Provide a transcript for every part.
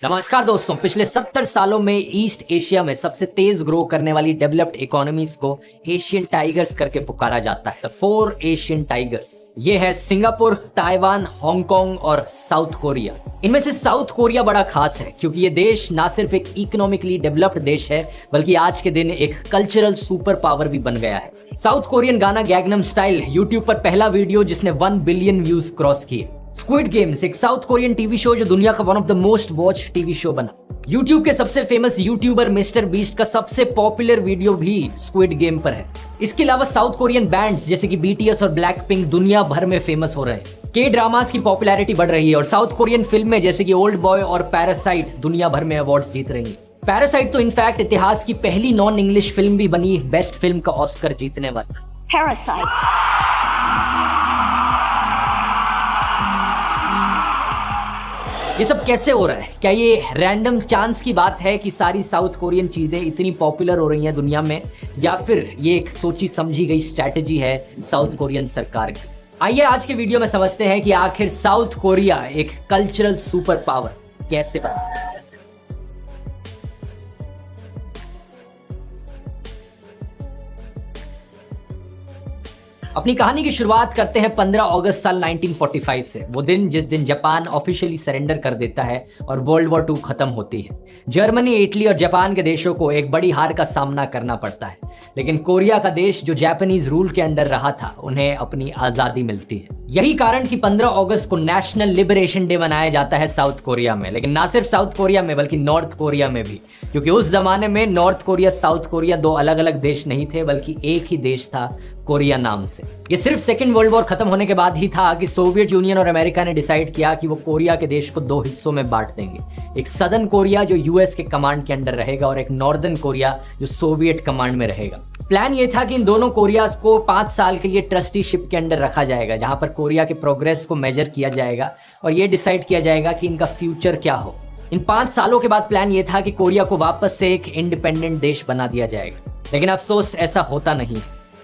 नमस्कार दोस्तों, पिछले 70 सालों में ईस्ट एशिया में सबसे तेज ग्रो करने वाली डेवलप्ड इकोनॉमीज को एशियन टाइगर्स करके पुकारा जाता है। द 4 एशियन टाइगर्स ये है सिंगापुर, ताइवान, हांगकांग और साउथ कोरिया। इनमें से साउथ कोरिया बड़ा खास है क्योंकि ये देश ना सिर्फ एक इकोनॉमिकली डेवलप्ड देश है बल्कि आज के दिन एक कल्चरल सुपर पावर भी बन गया है। साउथ कोरियन गाना गैंगनम स्टाइल यूट्यूब पर पहला वीडियो जिसने 1 बिलियन व्यूज क्रॉस किए। स्क्विड गेम्स एक साउथ कोरियन टीवी शो जो दुनिया का one of the most watch TV show बना। यूट्यूब के सबसे फेमस यूट्यूबर मिस्टर बीस्ट का सबसे पॉपुलर वीडियो भी स्क्विड गेम पर है। इसके अलावा साउथ कोरियन बैंड्स जैसे कि बीटीएस और ब्लैकपिंक दुनिया भर में फेमस हो रहे हैं। के ड्रामास की पॉपुलैरिटी बढ़ रही है और साउथ कोरियन फिल्में जैसे कि ओल्ड बॉय और पैरासाइट दुनिया भर में अवार्ड्स जीत रही हैं। पैरासाइट तो इनफैक्ट इतिहास की पहली नॉन इंग्लिश फिल्म भी बनी बेस्ट फिल्म का ऑस्कर जीतने वाली। ये सब कैसे हो रहा है? क्या ये रैंडम चांस की बात है कि सारी साउथ कोरियन चीजें इतनी पॉपुलर हो रही हैं दुनिया में, या फिर ये एक सोची समझी गई स्ट्रैटेजी है साउथ कोरियन सरकार की? आइए आज के वीडियो में समझते हैं कि आखिर साउथ कोरिया एक कल्चरल सुपर पावर कैसे बना। अपनी कहानी की शुरुआत करते हैं 15 अगस्त साल 1945 से। वो दिन जिस दिन जापान ऑफिशियली सरेंडर कर देता है और वर्ल्ड वॉर 2 खत्म होती है। जर्मनी, इटली और जापान के देशों को एक बड़ी हार का सामना करना पड़ता है, लेकिन कोरिया का देश जो जापानीज रूल के अंडर रहा था उन्हें अपनी आजादी मिलती है। यही कारण कि 15 अगस्त को नेशनल लिबरेशन डे मनाया जाता है साउथ कोरिया में। लेकिन ना सिर्फ साउथ कोरिया में बल्कि नॉर्थ कोरिया में भी, क्योंकि उस जमाने में नॉर्थ कोरिया साउथ कोरिया 2 अलग अलग देश नहीं थे बल्कि एक ही देश था, कोरिया नाम से। ये सिर्फ सेकेंड वर्ल्ड वॉर खत्म होने के बाद ही था कि सोवियत यूनियन और अमेरिका ने डिसाइड किया कि वो कोरिया के देश को 2 हिस्सों में बांट देंगे। एक सदर्न कोरिया जो यूएस के कमांड के अंडर रहेगा और एक नॉर्दर्न कोरिया जो सोवियत कमांड में रहेगा। प्लान ये था कि इन दोनों कोरियाज को 5 साल के लिए ट्रस्टीशिप के अंडर रखा जाएगा, जहां पर कोरिया के प्रोग्रेस को मेजर किया जाएगा और ये डिसाइड किया जाएगा कि इनका फ्यूचर क्या हो। इन 5 सालों के बाद प्लान ये था कि कोरिया को वापस से एक इंडिपेंडेंट देश बना दिया जाएगा, लेकिन अफसोस ऐसा होता नहीं।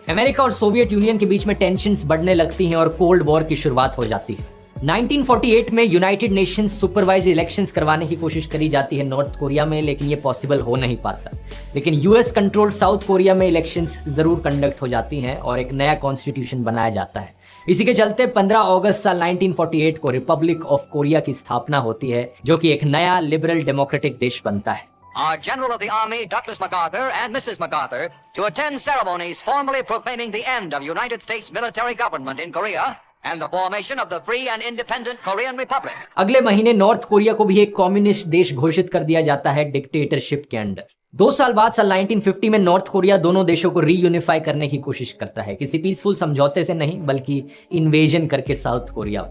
अमेरिका और सोवियत यूनियन के बीच में टेंशन्स बढ़ने लगती हैं और कोल्ड वॉर की शुरुआत हो जाती है। 1948 में यूनाइटेड नेशंस सुपरवाइज इलेक्शंस करवाने की कोशिश करी जाती है नॉर्थ कोरिया में, लेकिन ये पॉसिबल हो नहीं पाता। लेकिन यूएस कंट्रोल्ड साउथ कोरिया में इलेक्शंस जरूर कंडक्ट हो जाती हैं और एक नया कॉन्स्टिट्यूशन बनाया जाता है। इसी के चलते 15 अगस्त साल 1948 को रिपब्लिक ऑफ कोरिया की स्थापना होती है, जो कि एक नया लिबरल डेमोक्रेटिक देश बनता है। Our General of the Army, Douglas MacArthur, and Mrs. MacArthur, to attend ceremonies formally proclaiming the end of United States military government in Korea and the formation of the free and independent Korean Republic. अगले महीने north Korea को भी एक communist देश घोषित कर दिया जाता है डिक्टेटरशिप के अंडर। 2 साल बाद साल 1950 में नॉर्थ कोरिया दोनों देशों को रीयूनिफाई करने की कोशिश करता है, किसी पीसफुल समझौते से नहीं बल्कि इन्वेजन करके साउथ कोरिया।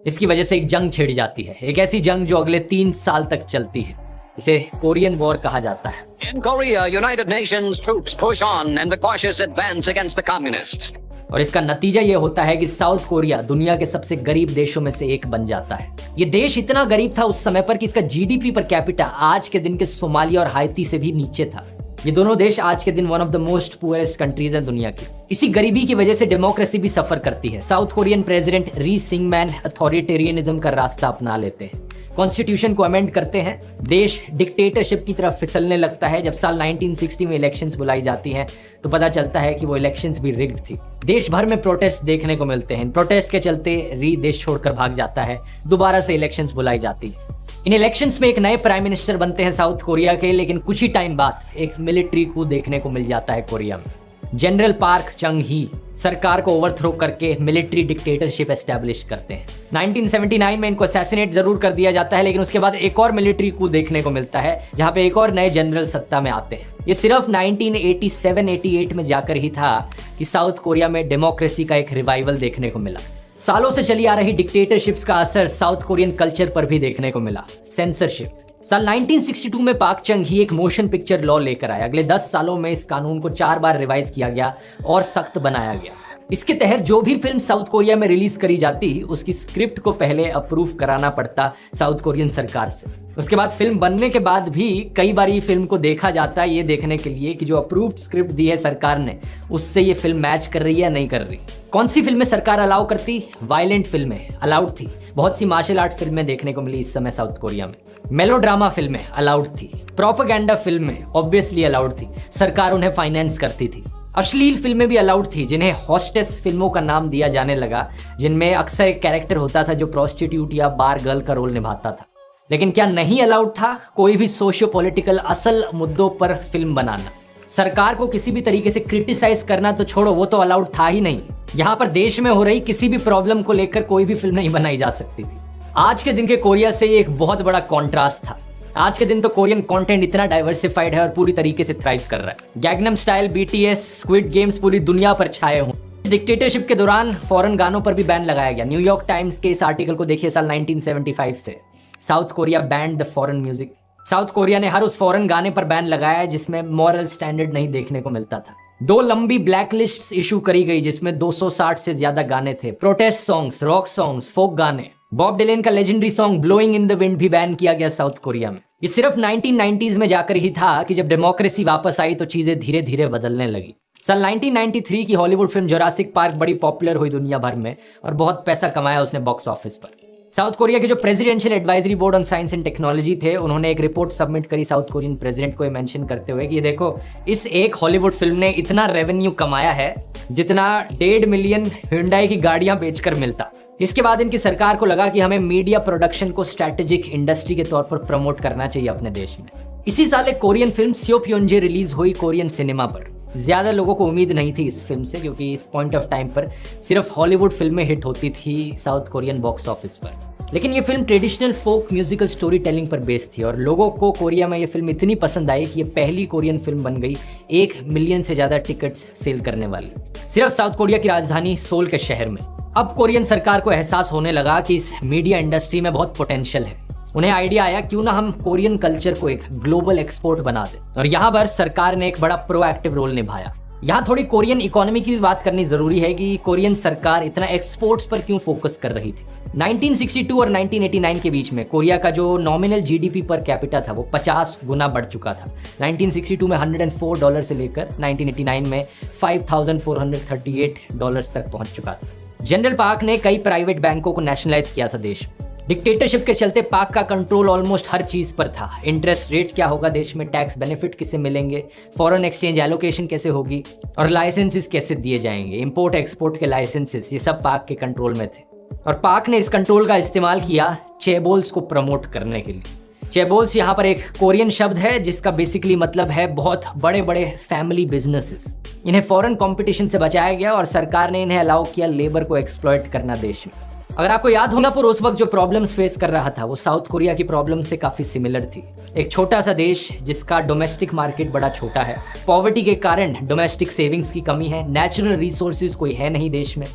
इसकी वजह से एक जंग छिड़ जाती है, एक ऐसी जंग जो अगले 3 साल तक चलती है। इसे कोरियन वॉर कहा जाता है। In Korea, United Nations troops push on and the cautious advance against the communists. और इसका नतीजा ये होता है कि साउथ कोरिया दुनिया के सबसे गरीब देशों में से एक बन जाता है। ये देश इतना गरीब था उस समय पर कि इसका जीडीपी पर कैपिटा आज के दिन के सोमालिया और हाइती से भी नीचे था। ये दोनों देश आज के दिन one of the most poorest countries हैं दुनिया की। इसी गरीबी की वजह से डेमोक्रेसी भी सफर करती है। साउथ कोरियन प्रेसिडेंट री सिंगमैन अथॉरिटेरियनिज्म का रास्ता अपना लेते हैं, कॉन्स्टिट्यूशन को अमेंड करते हैं। देश डिक्टेटरशिप की तरफ फिसलने लगता है। जब साल 1960 में इलेक्शंस बुलाई जाती हैं तो पता चलता है कि वो इलेक्शंस भी रिग्ड थी। देश भर में प्रोटेस्ट देखने को मिलते हैं। प्रोटेस्ट के चलते री देश छोड़कर भाग जाता है। दोबारा से इलेक्शंस बुलाई जाती है। इन इलेक्शंस में एक नए प्राइम मिनिस्टर बनते हैं साउथ कोरिया के, लेकिन कुछ ही टाइम बाद एक मिलिट्री कू देखने को मिल जाता है कोरिया में। जनरल पार्क चंग ही सरकार को ओवरथ्रो करके मिलिट्री डिक्टेटरशिप एस्टैब्लिश करते हैं। 1979 में इनको असैसिनेट जरूर कर दिया जाता है, लेकिन उसके बाद एक और मिलिट्री कू देखने को मिलता है जहां पे एक और नए जनरल सत्ता में आते हैं। ये सिर्फ 1987-88 में जाकर ही था कि साउथ कोरिया में डेमोक्रेसी का एक रिवाइवल देखने को मिला। सालों से चली आ रही डिक्टेटरशिप्स का असर साउथ कोरियन कल्चर पर भी देखने को मिला। सेंसरशिप। साल 1962 में पाक चंग ही एक मोशन पिक्चर लॉ लेकर आया। अगले 10 सालों में इस कानून को 4 बार रिवाइज किया गया और सख्त बनाया गया। इसके तहत जो भी फिल्म साउथ कोरिया में रिलीज करी जाती उसकी स्क्रिप्ट को पहले अप्रूव कराना पड़ता साउथ कोरियन सरकार से। उसके बाद फिल्म बनने के बाद भी कई बार ये फिल्म को देखा जाता है ये देखने के लिए कि जो अप्रूव्ड स्क्रिप्ट दी है सरकार ने उससे ये फिल्म मैच कर रही है या नहीं कर रही। कौन सी फिल्में सरकार अलाउ करती? वायलेंट फिल्में अलाउड थी। बहुत सी मार्शल आर्ट फिल्में देखने को मिली इस समय साउथ कोरिया में। मेलोड्रामा फिल्में अलाउड थी। प्रोपेगेंडा फिल्में ऑब्वियसली अलाउड थी, सरकार उन्हें फाइनेंस करती थी। अश्लील फिल्में भी अलाउड थी जिन्हें हॉस्टेस फिल्मों का नाम दिया जाने लगा, जिनमें अक्सर एक कैरेक्टर होता था जो प्रोस्टिट्यूट या बार गर्ल का रोल निभाता था। लेकिन क्या नहीं अलाउड था कोई भी सोशियो पॉलिटिकल असल मुद्दों पर फिल्म बनाना? सरकार को किसी भी तरीके से क्रिटिसाइज करना तो छोड़ो, वो तो अलाउड था ही नहीं। यहाँ पर देश में हो रही किसी भी प्रॉब्लम को लेकर कोई भी फिल्म नहीं बनाई जा सकती थी। आज के दिन के कोरिया से ये एक बहुत बड़ा कॉन्ट्रास्ट था। आज के दिन तो कोरियन कंटेंट इतना डाइवर्सिफाइड है और पूरी तरीके से थ्राइव कर रहा है। Gangnam style, BTS, squid games पूरी दुनिया पर छाए हुए। इस डिक्टेटरशिप के दौरान फॉरेन गानों पर भी बैन लगाया गया। न्यूयॉर्क टाइम्स के इस आर्टिकल को देखिए साल 1975 से। South Korea band the foreign music. South Korea ने हर उस फॉरेन गाने पर बैन लगाया जिसमें मॉरल स्टैंडर्ड नहीं देखने को मिलता था। 2 लंबी ब्लैक लिस्ट इशू करी गई जिसमें 260 से ज्यादा गाने थे। प्रोटेस्ट सॉन्ग्स, रॉक सॉन्ग्स, फोक गाने। बॉब डिलेन का legendary song blowing in the wind भी बैन किया गया साउथ कोरिया में। ये सिर्फ 1990s में जाकर ही था कि जब डेमोक्रेसी वापस आई तो चीजें धीरे धीरे बदलने लगी। साल 1993 की हॉलीवुड फिल्म जुरासिक पार्क बड़ी पॉपुलर हुई दुनिया भर में और बहुत पैसा कमाया उसने बॉक्स ऑफिस पर। साउथ कोरिया के जो presidential advisory board on science and technology थे उन्होंने एक रिपोर्ट सबमिट करी साउथ कोरियन प्रेसिडेंट को ये मेंशन करते हुए कि ये देखो इस एक हॉलीवुड फिल्म ने इतना रेवेन्यू कमाया है जितना 1.5 मिलियन Hyundai की गाड़ियां बेचकर मिलता। इसके बाद इनकी सरकार को लगा कि हमें मीडिया प्रोडक्शन को स्ट्रैटेजिक इंडस्ट्री के तौर पर प्रमोट करना चाहिए अपने देश में। इसी साल एक कोरियन फिल्म स्योप्योन्जे रिलीज हुई कोरियन सिनेमा पर। ज्यादा लोगों को उम्मीद नहीं थी इस फिल्म से क्योंकि इस पॉइंट ऑफ टाइम पर सिर्फ हॉलीवुड फिल्में हिट होती थी साउथ कोरियन बॉक्स ऑफिस पर। लेकिन ये film traditional folk musical story telling पर बेस्ड थी और लोगों को कोरिया में ये फिल्म इतनी पसंद आई कि ये पहली कोरियन फिल्म बन गई 1 मिलियन से ज्यादा टिकट्स सेल करने वाली, सिर्फ साउथ कोरिया की राजधानी सोल के शहर में। अब कोरियन सरकार को एहसास होने लगा कि इस मीडिया इंडस्ट्री में बहुत पोटेंशियल है। उन्हें आइडिया आया क्यों ना हम कोरियन कल्चर को एक ग्लोबल एक्सपोर्ट बना दें और यहाँ पर सरकार ने एक बड़ा प्रोएक्टिव रोल निभाया। यहाँ थोड़ी कोरियन इकोनॉमी की भी बात करनी जरूरी है कि कोरियन सरकार इतना एक्सपोर्ट्स पर क्यों फोकस कर रही थी। 1962 और 1989 के बीच में कोरिया का जो नॉमिनल GDP पर कैपिटा था वो 50 गुना बढ़ चुका था। 1962 में $104 से लेकर 1989 में $5,438 तक पहुंच चुका था। जनरल पाक ने कई प्राइवेट बैंकों को नेशनलाइज किया था देश में। डिक्टेटरशिप के चलते पाक का कंट्रोल ऑलमोस्ट हर चीज पर था। इंटरेस्ट रेट क्या होगा देश में, टैक्स बेनिफिट किसे मिलेंगे, फॉरेन एक्सचेंज एलोकेशन कैसे होगी और लाइसेंसेस कैसे दिए जाएंगे, इंपोर्ट एक्सपोर्ट के लाइसेंसेस, ये सब पाक के कंट्रोल में थे। और पाक ने इस कंट्रोल का इस्तेमाल किया चेबोल्स को प्रमोट करने के लिए। चेबोल्स यहाँ पर एक कोरियन शब्द है जिसका बेसिकली मतलब है बहुत बड़े बड़े फैमिली बिजनेसेस। इन्हें फॉरेन कंपटीशन से बचाया गया और सरकार ने इन्हें अलाउ किया लेबर को एक्सप्लॉइट करना देश में। अगर आपको याद होगा सिंगापुर उस वक्त जो प्रॉब्लम्स फेस कर रहा था वो साउथ कोरिया की प्रॉब्लम से काफी सिमिलर थी। एक छोटा सा देश जिसका डोमेस्टिक मार्केट बड़ा छोटा है, पॉवर्टी के कारण डोमेस्टिक सेविंग्स की कमी है, नेचुरल रिसोर्सेज कोई है नहीं देश में।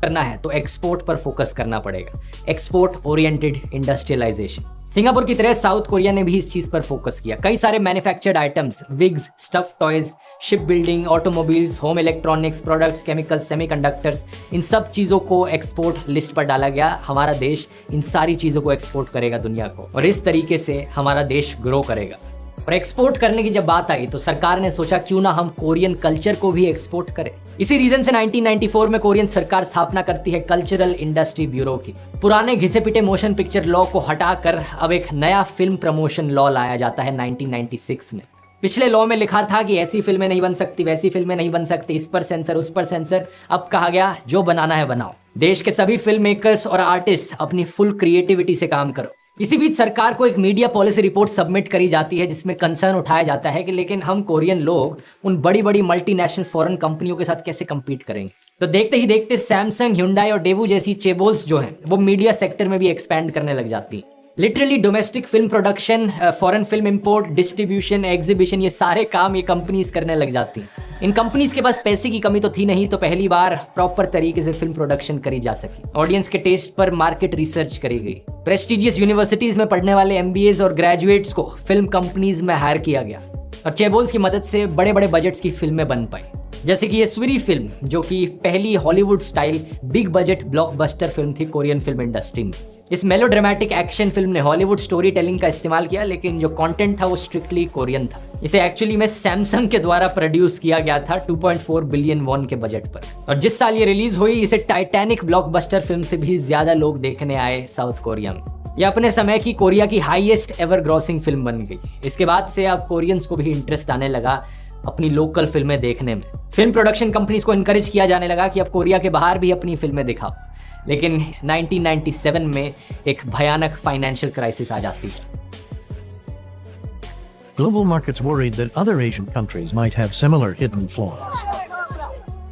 करना है तो एक्सपोर्ट पर फोकस करना पड़ेगा, एक्सपोर्ट ओरिएंटेड इंडस्ट्रियलाइजेशन। सिंगापुर की तरह साउथ कोरिया ने भी इस चीज पर फोकस किया। कई सारे manufactured items, wigs, stuff toys, ship building, automobiles, home electronics products, chemicals, semiconductors, इन सब चीजों को एक्सपोर्ट लिस्ट पर डाला गया। हमारा देश इन सारी चीजों को एक्सपोर्ट करेगा दुनिया को और इस तरीके से हमारा देश ग्रो करेगा। और एक्सपोर्ट करने की जब बात आई तो सरकार ने सोचा क्यों ना हम कोरियन कल्चर को भी एक्सपोर्ट करें। इसी रीजन से 1994 में कोरियन सरकार स्थापना करती है कल्चरल इंडस्ट्री ब्यूरो की। पुराने घिसे पिटे मोशन पिक्चर लॉ को हटाकर अब एक नया फिल्म प्रमोशन लॉ लाया जाता है 1996 में। पिछले लॉ में लिखा था कि ऐसी फिल्में नहीं बन सकती, वैसी फिल्में नहीं बन सकती, इस पर सेंसर, उस पर सेंसर। अब कहा गया जो बनाना है बनाओ। देश के सभी फिल्म मेकर्स और आर्टिस्ट अपनी फुल क्रिएटिविटी से काम करो। इसी बीच सरकार को एक मीडिया पॉलिसी रिपोर्ट सबमिट करी जाती है जिसमें कंसर्न उठाया जाता है कि लेकिन हम कोरियन लोग उन बड़ी बड़ी मल्टीनेशनल फॉरेन कंपनियों के साथ कैसे कम्पीट करेंगे। तो देखते ही देखते सैमसंग, ह्युंडई और डेवू जैसी चेबोल्स जो हैं वो मीडिया सेक्टर में भी एक्सपैंड करने लग जाती हैं। Literally domestic film production, foreign film import, distribution, exhibition, ये सारे काम ये कंपनीज करने लग जाती हैं। इन कंपनीज के पास पैसे की कमी तो थी नहीं, तो पहली बार प्रॉपर तरीके से फिल्म प्रोडक्शन करी जा सकी। ऑडियंस के टेस्ट पर मार्केट रिसर्च करी गई। प्रेस्टिजियस यूनिवर्सिटीज में पढ़ने वाले MBAs और ग्रेजुएट्स को फिल्म कंपनीज में हायर किया गया। और चेबोल्स की मदद से बड़े बड़े बजट्स की फिल्में बन पाई, जैसे कि ये स्वीरी फिल्म जो कि पहली Hollywood style big budget blockbuster film थी कोरियन फिल्म इंडस्ट्री में। इस मेलोड्रामेटिक एक्शन फिल्म ने हॉलीवुड स्टोरी टेलिंग का इस्तेमाल किया, लेकिन जो कंटेंट था वो स्ट्रिक्टली कोरियन था। इसे एक्चुअली में सैमसंग के द्वारा प्रोड्यूस किया गया था 2.4 बिलियन वॉन के बजट पर। और जिस साल ये रिलीज हुई, इसे टाइटैनिक ब्लॉकबस्टर फिल्म से भी ज्यादा लोग देखने आए साउथ कोरिया में। यह अपने समय की कोरिया की हाईएस्ट एवर ग्रॉसिंग फिल्म बन गई। इसके बाद से अब कोरियंस को भी इंटरेस्ट आने लगा अपनी लोकल फिल्में देखने में। फिल्म प्रोडक्शन कंपनीज को इनकरेज किया जाने लगा कि अब कोरिया के बाहर भी अपनी फिल्में दिखाओ। लेकिन 1997 में एक भयानक फाइनेंशियल क्राइसिस आ जाती है। Global markets worried that other Asian countries might have similar hidden flaws.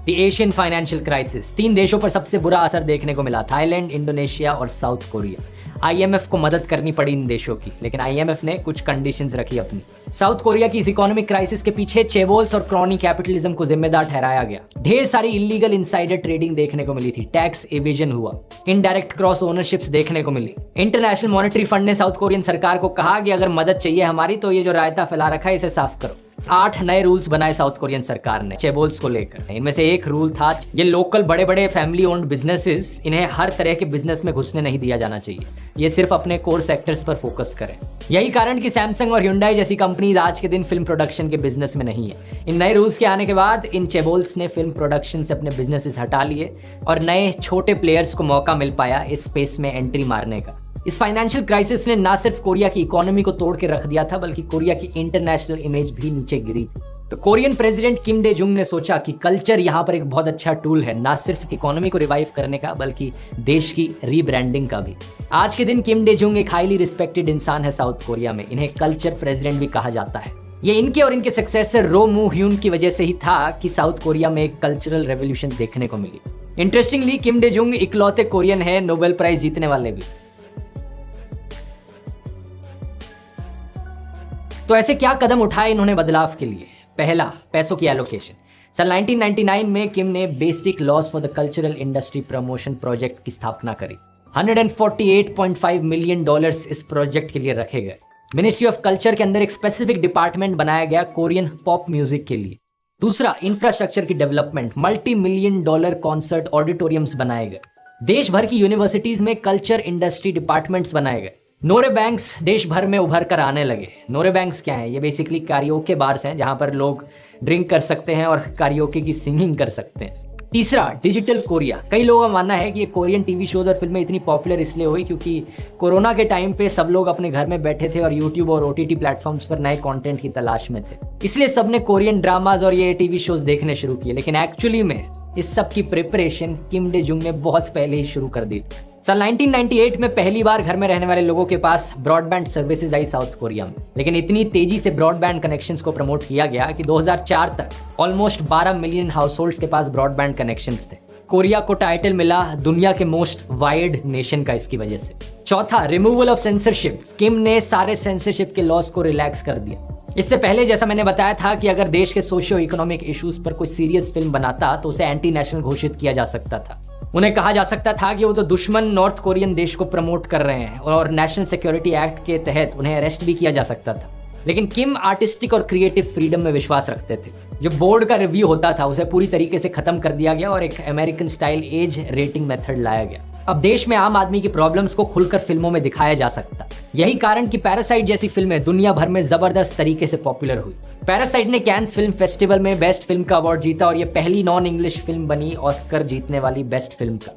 The Asian financial crisis. 3 देशों पर सबसे बुरा असर देखने को मिला, थाईलैंड, इंडोनेशिया और साउथ कोरिया। IMF को मदद करनी पड़ी इन देशों की, लेकिन IMF ने कुछ कंडीशंस रखी अपनी। साउथ कोरिया की इस इकोनॉमिक क्राइसिस के पीछे चेबोल्स और क्रॉनी कैपिटलिज्म को जिम्मेदार ठहराया गया। ढेर सारी इलीगल इनसाइडर ट्रेडिंग देखने को मिली थी, टैक्स एवेजन हुआ, इनडायरेक्ट क्रॉस ओनरशिप्स देखने को मिली। इंटरनेशनल मॉनेटरी फंड ने साउथ कोरियन सरकार को कहा कि अगर मदद चाहिए हमारी तो ये जो रायता फैला रखा है इसे साफ करो। 8 नए रूल्स बनाए साउथ कोरियन सरकार ने चेबोल्स को लेकर। इनमें से एक रूल था, ये लोकल बड़े बड़े फैमिली ओन्ड बिजनेसेस, इन्हें हर तरह के बिजनेस में घुसने नहीं दिया जाना चाहिए। ये सिर्फ अपने कोर सेक्टर्स पर फोकस करें। यही कारण कि सैमसंग और ह्यूंडई जैसी कंपनीज आज के दिन फिल्म प्रोडक्शन के बिजनेस में नहीं है। इन नए रूल्स के आने के बाद इन चेबोल्स ने फिल्म प्रोडक्शन से अपने बिजनेसेस हटा लिए और नए छोटे प्लेयर्स को मौका मिल पाया इस स्पेस में एंट्री मारने का। इस फाइनेंशियल क्राइसिस ने ना सिर्फ कोरिया की इकोनॉमी को तोड़ के रख दिया था, बल्कि कोरिया की इंटरनेशनल इमेज भी नीचे गिरी थी। तो Korean president Kim day Jung ने सोचा कि कल्चर यहाँ पर एक बहुत अच्छा टूल है, ना सिर्फ इकोनॉमी को रिवाइव करने का बल्कि देश की रीब्रांडिंग का भी। आज के दिन किम डे जुंग एक हाईली रिस्पेक्टेड इंसान है साउथ कोरिया में। इन्हें कल्चर प्रेसिडेंट भी कहा जाता है। ये इनके और इनके सक्सेसर रो मू ह्यून की वजह से ही था कि साउथ कोरिया में एक कल्चरल रेवोल्यूशन देखने को मिली। इंटरेस्टिंगली किम डे जुंग इकलौते कोरियन है नोबेल प्राइज जीतने वाले भी। तो ऐसे क्या कदम उठाए इन्होंने बदलाव के लिए? पहला, पैसों की एलोकेशन। साल 1999 में किम ने basic loss for the cultural industry promotion project की स्थापना करी। $148.5 मिलियन इस प्रोजेक्ट के लिए रखे गए। मिनिस्ट्री ऑफ कल्चर के अंदर एक स्पेसिफिक डिपार्टमेंट बनाया गया कोरियन पॉप म्यूजिक के लिए। दूसरा, इंफ्रास्ट्रक्चर की डेवलपमेंट, $multi-million कॉन्सर्ट ऑडिटोरियम्स बनाए गए। देश भर की यूनिवर्सिटीज में कल्चर इंडस्ट्री डिपार्टमेंट्स बनाए गए। नोरे बैंक्स देश भर में उभर कर आने लगे। नोरे बैंक्स क्या है? ये बेसिकली कैरियोके बार्स हैं जहां पर लोग ड्रिंक कर सकते हैं और कैरियोके की सिंगिंग कर सकते हैं। तीसरा, डिजिटल कोरिया। कई लोगों का मानना है कि ये कोरियन टीवी शोज और फिल्में इतनी पॉपुलर इसलिए हुई क्योंकि कोरोना के टाइम पे सब लोग अपने घर में बैठे थे और यूट्यूब और OTT प्लेटफॉर्म्स पर नए कंटेंट की तलाश में थे, इसलिए सबने कोरियन ड्रामाज और ये टीवी शोज देखने शुरू किए। लेकिन एक्चुअली में इस सब की प्रिपरेशन किम डे जुंग ने बहुत पहले ही शुरू कर दी थी। साल 1998 में पहली बार घर में रहने वाले लोगों के पास ब्रॉडबैंड सर्विसेज आई साउथ कोरिया में। लेकिन इतनी तेजी से ब्रॉडबैंड कनेक्शंस को प्रमोट किया गया कि 2004 तक ऑलमोस्ट 12 मिलियन हाउसहोल्ड्स के पास ब्रॉडबैंड कनेक्शंस थे। कोरिया को टाइटल मिला दुनिया के मोस्ट वायर्ड नेशन का इसकी वजह से। चौथा, रिमूवल ऑफ सेंसरशिप। किम ने सारे सेंसरशिप के लॉस को रिलैक्स कर दिया। इससे पहले जैसा मैंने बताया था कि अगर देश के सोशियो इकोनॉमिक इश्यूज पर कोई सीरियस फिल्म बनाता तो उसे एंटी नेशनल घोषित किया जा सकता था। उन्हें कहा जा सकता था कि वो तो दुश्मन नॉर्थ कोरियन देश को प्रमोट कर रहे हैं और नेशनल सिक्योरिटी एक्ट के तहत उन्हें अरेस्ट भी किया जा सकता था। लेकिन किम आर्टिस्टिक और क्रिएटिव फ्रीडम में विश्वास रखते थे। जो बोर्ड का रिव्यू होता था उसे पूरी तरीके से खत्म कर दिया गया और एक American style age rating method लाया गया। अब देश में आम आदमी की प्रॉब्लम्स को खुलकर फिल्मों में दिखाया जा सकता। यही कारण कि पैरासाइट जैसी फिल्में दुनिया भर में जबरदस्त तरीके से पॉपुलर हुई। पैरासाइट ने कैन्स फिल्म फेस्टिवल में बेस्ट फिल्म का अवार्ड जीता और ये पहली नॉन इंग्लिश फिल्म बनी ऑस्कर जीतने वाली बेस्ट फिल्म का।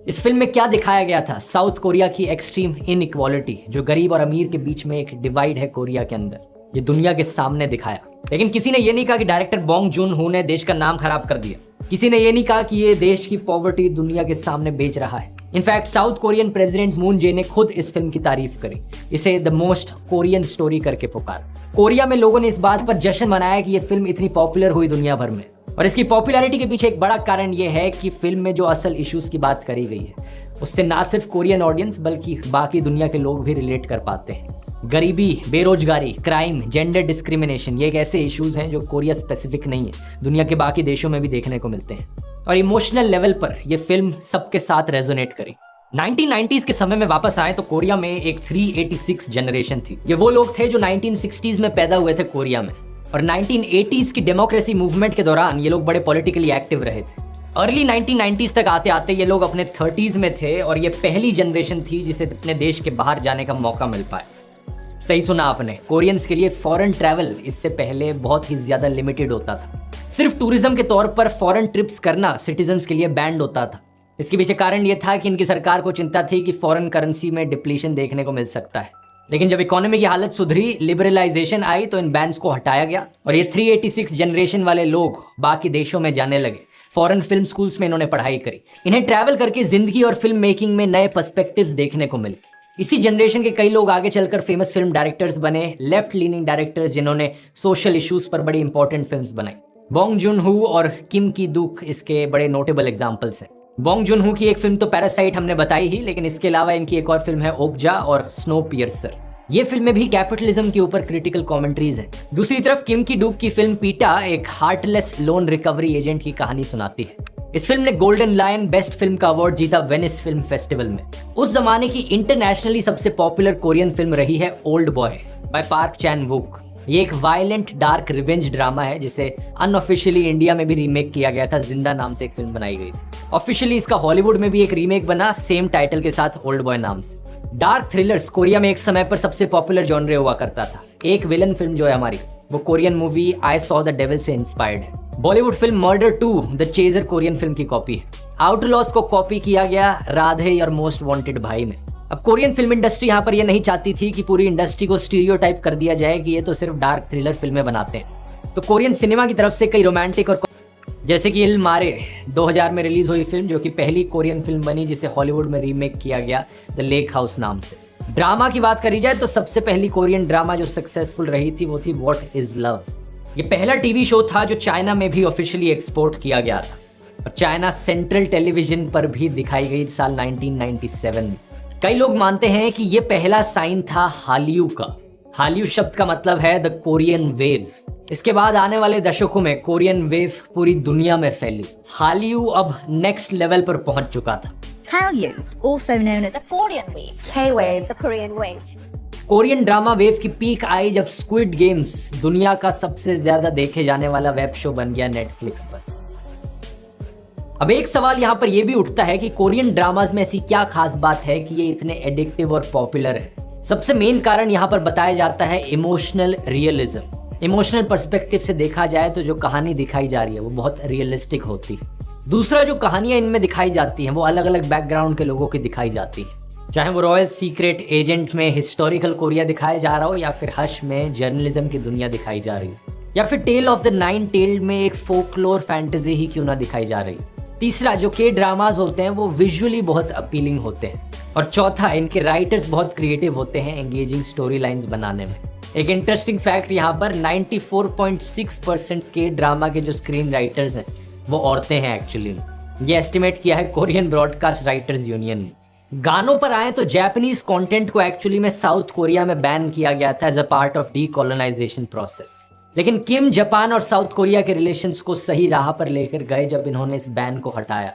इस फिल्म में क्या दिखाया गया था? साउथ कोरिया की एक्सट्रीम इनइक्वालिटी, जो गरीब और अमीर के बीच में एक डिवाइड है कोरिया के अंदर, ये दुनिया के सामने दिखाया। लेकिन किसी ने ये नहीं कहा कि डायरेक्टर बॉन्ग जून हो ने देश का नाम खराब कर दिया। किसी ने ये नहीं कहा कि ये देश की पॉवर्टी दुनिया के सामने बेच रहा है। In fact south Korean president Moon Jae ने खुद इस फिल्म की तारीफ करी, इसे द मोस्ट कोरियन स्टोरी करके पुकार। कोरिया में लोगों ने इस बात पर जश्न मनाया कि ये फिल्म इतनी पॉपुलर हुई दुनिया भर में। और इसकी पॉपुलैरिटी के पीछे एक बड़ा कारण ये है कि फिल्म में जो असल इश्यूज की बात करी गई है उससे ना सिर्फ कोरियन ऑडियंस बल्कि बाकी दुनिया के लोग भी रिलेट कर पाते हैं। गरीबी, बेरोजगारी, क्राइम, जेंडर डिस्क्रिमिनेशन, ये एक ऐसे इश्यूज हैं जो कोरिया स्पेसिफिक नहीं है, दुनिया के बाकी देशों में भी देखने को मिलते हैं। और इमोशनल लेवल पर यह फिल्म सबके साथ रेजोनेट करी। 1990s के समय में वापस आए तो कोरिया में एक 386 जनरेशन थी। ये वो लोग थे जो 1960s में पैदा हुए थे कोरिया में। और 1980s की डेमोक्रेसी मूवमेंट के दौरान ये लोग बड़े पॉलिटिकली एक्टिव रहे थे। अर्ली 1990s तक आते आते ये लोग अपने 30s में थे और ये पहली जनरेशन थी जिसे अपने देश के बाहर जाने का मौका मिल पाया। सही सुना आपने, कोरियंस के लिए फॉरेन ट्रैवल इससे पहले बहुत ही ज्यादा लिमिटेड होता था। सिर्फ टूरिज्म के तौर पर फॉरेन ट्रिप्स करना सिटीजन्स के लिए बैंड होता था। इसके पीछे कारण ये था कि इनकी सरकार को चिंता थी कि फॉरेन करेंसी में डिप्लीशन देखने को मिल सकता है। लेकिन जब इकोनॉमी की हालत सुधरी, लिबरलाइजेशन आई तो इन बैन्स को हटाया गया और ये 386 जनरेशन वाले लोग बाकी देशों में जाने लगे। फॉरेन फिल्म स्कूल्स में इन्होंने पढ़ाई करी। इन्हें ट्रैवल करके जिंदगी और फिल्म मेकिंग में नए पर्सपेक्टिव्स देखने को मिले। इसी जनरेशन के कई लोग आगे चलकर फेमस फिल्म डायरेक्टर्स बने, लेफ्ट लीनिंग डायरेक्टर्स जिन्होंने सोशल इश्यूज पर बड़ी इंपॉर्टेंट फिल्म्स बनाई। बॉन्ग जून हू और किम की दुक इसके बड़े नोटेबल एग्जाम्पल्स हैं। बॉन्ग जून हू की एक फिल्म तो पैरासाइट हमने बताई ही, लेकिन इसके अलावा इनकी एक और फिल्म है ओब्जा और स्नो पियर्सर। ये फिल्में भी कैपिटलिज्म के ऊपर क्रिटिकल कमेंट्रीज हैं। दूसरी तरफ किम की डूक की फिल्म पीटा एक हार्टलेस लोन रिकवरी एजेंट की कहानी सुनाती है। इस फिल्म ने गोल्डन लायन बेस्ट फिल्म का अवार्ड जीता वेनिस फिल्म फेस्टिवल में। उस जमाने की इंटरनेशनली सबसे पॉपुलर कोरियन फिल्म रही है ओल्ड बॉय बाय पार्क चैन वुक। ये एक वायलेंट डार्क रिवेंज ड्रामा है जिसे अनऑफिशियली इंडिया में भी रीमेक किया गया था। जिंदा नाम से एक फिल्म बनाई गई थी। ऑफिशियली इसका हॉलीवुड में भी एक रीमेक बना सेम टाइटल के साथ ओल्ड बॉय नाम से। डार्क थ्रिलर्स कोरिया में एक समय पर सबसे पॉपुलर जॉनरे हुआ करता था। एक विलन फिल्म जो है हमारी, वो Korean movie I saw the devil से इंस्पायर्ड है। Bollywood film murder 2 the chaser Korean film की कॉपी है। आउटलॉस को कॉपी किया गया राधे और मोस्ट वांटेड भाई में। अब कोरियन फिल्म इंडस्ट्री यहाँ पर ये नहीं चाहती थी कि पूरी इंडस्ट्री को स्टीरियोटाइप कर दिया जाए कि ये तो सिर्फ डार्क थ्रिलर फिल्में बनाते हैं। तो कोरियन सिनेमा की तरफ से कई रोमांटिक और जैसे कि इल मारे 2000 में रिलीज हुई फिल्म, जो कि पहली कोरियन फिल्म बनी जिसे हॉलीवुड में रीमेक किया गया द लेक हाउस नाम से। ड्रामा की बात करी जाए तो सबसे पहली कोरियन ड्रामा जो सक्सेसफुल रही थी वो थी व्हाट इज लव। ये पहला टीवी शो था जो चाइना में भी ऑफिशियली एक्सपोर्ट किया गया था और चाइना सेंट्रल टेलीविजन पर भी दिखाई गई साल 1997 में। कई लोग मानते हैं कि ये पहला साइन था हालियू का। हालियू शब्द का मतलब है द कोरियन वेव। इसके बाद आने वाले दशकों में कोरियन वेव पूरी दुनिया में फैली। हालियू अब नेक्स्ट लेवल पर पहुंच चुका था। Hallyu, also known as the Korean wave. K-wave. The Korean wave. Korean drama wave की पीक आई जब स्क्विड गेम्स दुनिया का सबसे ज्यादा देखे जाने वाला वेब शो बन गया नेटफ्लिक्स पर। अब एक सवाल यहाँ पर यह भी उठता है कि कोरियन ड्रामाज में ऐसी क्या खास बात है कि ये इतने एडिक्टिव और पॉपुलर है। सबसे मेन कारण यहाँ पर बताया जाता है इमोशनल रियलिज्म। इमोशनल पर्सपेक्टिव से देखा जाए तो जो कहानी दिखाई जा रही है वो बहुत रियलिस्टिक होती है। दूसरा, जो कहानियां इनमें दिखाई जाती हैं वो अलग अलग बैकग्राउंड के लोगों की दिखाई जाती हैं। चाहे वो रॉयल सीक्रेट एजेंट में हिस्टोरिकल कोरिया दिखाया जा रहा हो या फिर हश में जर्नलिज्म की दुनिया दिखाई जा रही हो या फिर tale of the nine tailed में एक फोकलोर फैंटेसी ही क्यों ना दिखाई जा रही। तीसरा, जो के ड्रामाज होते हैं वो विजुअली बहुत अपीलिंग होते हैं। और चौथा, इनके राइटर्स बहुत क्रिएटिव होते हैं एंगेजिंग स्टोरी लाइन्स बनाने में। एक इंटरेस्टिंग फैक्ट यहाँ पर 94.6% के ड्रामा के जो स्क्रीन राइटर्स हैं वो औरतें हैं एक्चुअली। ये एस्टिमेट किया है कोरियन ब्रॉडकास्ट राइटर्स यूनियन ने। गानों पर आए तो जापानीज कंटेंट को एक्चुअली में साउथ कोरिया में बैन किया गया था as a part of decolonisation process. लेकिन किम जापान और साउथ कोरिया के रिलेशंस को सही राह पर लेकर गए जब इन्होंने इस बैन को हटाया।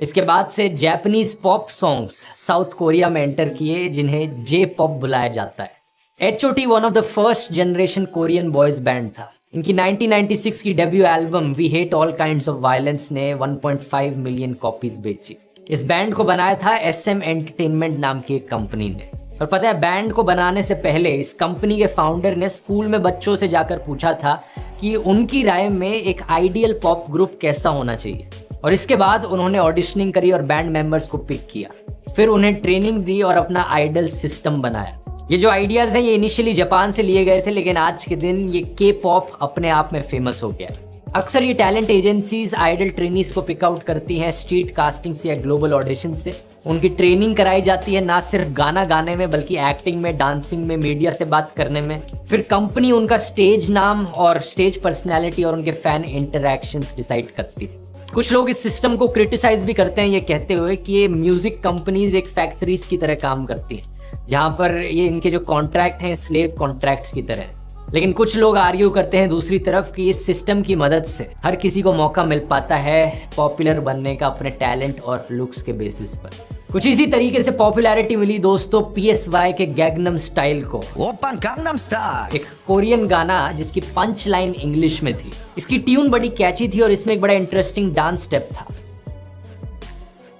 इसके बाद से Japanese pop songs South Korea में एंटर किए जिन्हें जे पॉप बुलाया जाता है। HOT one of the first generation Korean boys band था। इनकी 1996 की debut album we hate all kinds of violence ने 1.5 मिलियन कॉपीज बेची। इस बैंड को बनाया था SM एंटरटेनमेंट नाम की एक कंपनी ने। और पता है, बैंड को बनाने से पहले इस कंपनी के फाउंडर ने स्कूल में बच्चों से जाकर पूछा था कि उनकी राय में एक आइडियल पॉप ग्रुप कैसा होना चाहिए। और इसके बाद उन्होंने ऑडिशनिंग करी और बैंड मेंबर्स को पिक किया। फिर उन्हें ट्रेनिंग दी और अपना आइडल सिस्टम बनाया। ये जो आइडियाज़ हैं ये इनिशियली जापान से लिए गए थे, लेकिन आज के दिन ये के पॉप अपने आप में फेमस हो गया। अक्सर ये टैलेंट एजेंसीज आइडल ट्रेनीज को पिकआउट करती हैं स्ट्रीट कास्टिंग से या ग्लोबल ऑडिशन से। उनकी ट्रेनिंग कराई जाती है ना सिर्फ गाना गाने में बल्कि एक्टिंग में, डांसिंग में, मीडिया से बात करने में। फिर कंपनी उनका स्टेज नाम और स्टेज पर्सनैलिटी और उनके फैन इंटरैक्शंस डिसाइड करती है। कुछ लोग इस सिस्टम को क्रिटिसाइज भी करते हैं ये कहते हुए कि ये म्यूजिक कंपनीज एक फैक्ट्रीज की तरह काम करती हैं, जहाँ पर ये इनके जो कॉन्ट्रैक्ट हैं स्लेव कॉन्ट्रैक्ट्स की तरह। लेकिन कुछ लोग आर्ग्यू करते हैं दूसरी तरफ कि इस सिस्टम की मदद से हर किसी को मौका मिल पाता है पॉपुलर बनने का अपने टैलेंट और लुक्स के बेसिस पर। कुछ इसी तरीके से पॉपुलैरिटी मिली दोस्तों PSY के गैंगनम स्टाइल को। ओपन गंगनम स्टाइल, एक कोरियन गाना जिसकी पंच लाइन इंग्लिश में थी। इसकी ट्यून बड़ी कैची थी और इसमें एक बड़ा इंटरेस्टिंग डांस स्टेप था।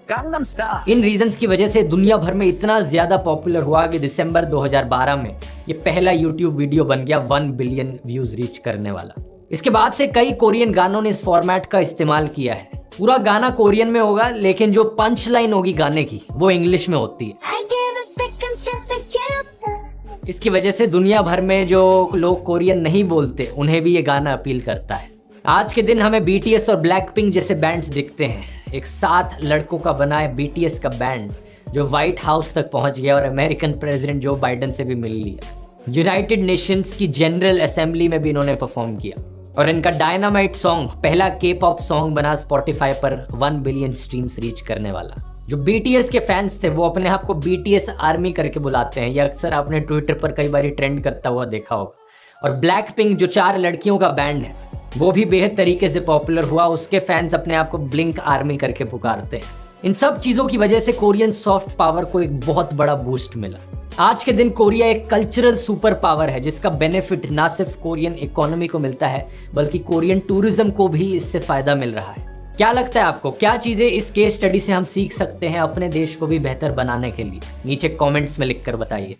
गंगनम स्टाइल इन रीजंस की वजह से दुनिया भर में इतना ज्यादा पॉपुलर हुआ कि दिसंबर 2012 में ये पहला YouTube वीडियो बन गया 1 बिलियन व्यूज रीच करने वाला। इसके बाद से कई कोरियन गानों ने इस फॉर्मेट का इस्तेमाल किया है। पूरा गाना कोरियन में होगा लेकिन जो पंच लाइन होगी गाने की वो इंग्लिश में होती है। इसकी वजह से दुनिया भर में जो लोग कोरियन नहीं बोलते उन्हें भी ये गाना अपील करता है। आज के दिन हमें BTS और ब्लैकपिंक जैसे बैंड्स दिखते हैं। एक 7 लड़कों का बना है BTS का बैंड जो व्हाइट हाउस तक पहुंच गया और अमेरिकन प्रेसिडेंट जो बाइडेन से भी मिल लिया। यूनाइटेड नेशंस की जनरल असेंबली में भी इन्होंने परफॉर्म किया और इनका डायनामाइट सॉन्ग पहला K-pop सॉन्ग बना स्पॉटिफाई पर 1 बिलियन स्ट्रीम्स रीच करने वाला। जो BTS के फैंस थे वो अपने आप को BTS आर्मी करके बुलाते हैं। ये अक्सर आपने ट्विटर पर कई बार ट्रेंड करता हुआ देखा होगा। और ब्लैकपिंक जो 4 लड़कियों का बैंड है वो भी बेहद तरीके से पॉपुलर हुआ। उसके फैंस अपने आप को ब्लिंक आर्मी करके पुकारते हैं। इन सब चीज़ों की वजह से कोरियन सॉफ्ट पावर को एक बहुत बड़ा बूस्ट मिला। आज के दिन कोरिया एक कल्चरल सुपर पावर है जिसका बेनिफिट ना सिर्फ कोरियन इकोनॉमी को मिलता है बल्कि कोरियन टूरिज्म को भी इससे फायदा मिल रहा है। क्या लगता है आपको, क्या चीज़ें इस केस स्टडी से हम सीख सकते हैं अपने देश को भी बेहतर बनाने के लिए? नीचे कमेंट्स में लिखकर बताइए।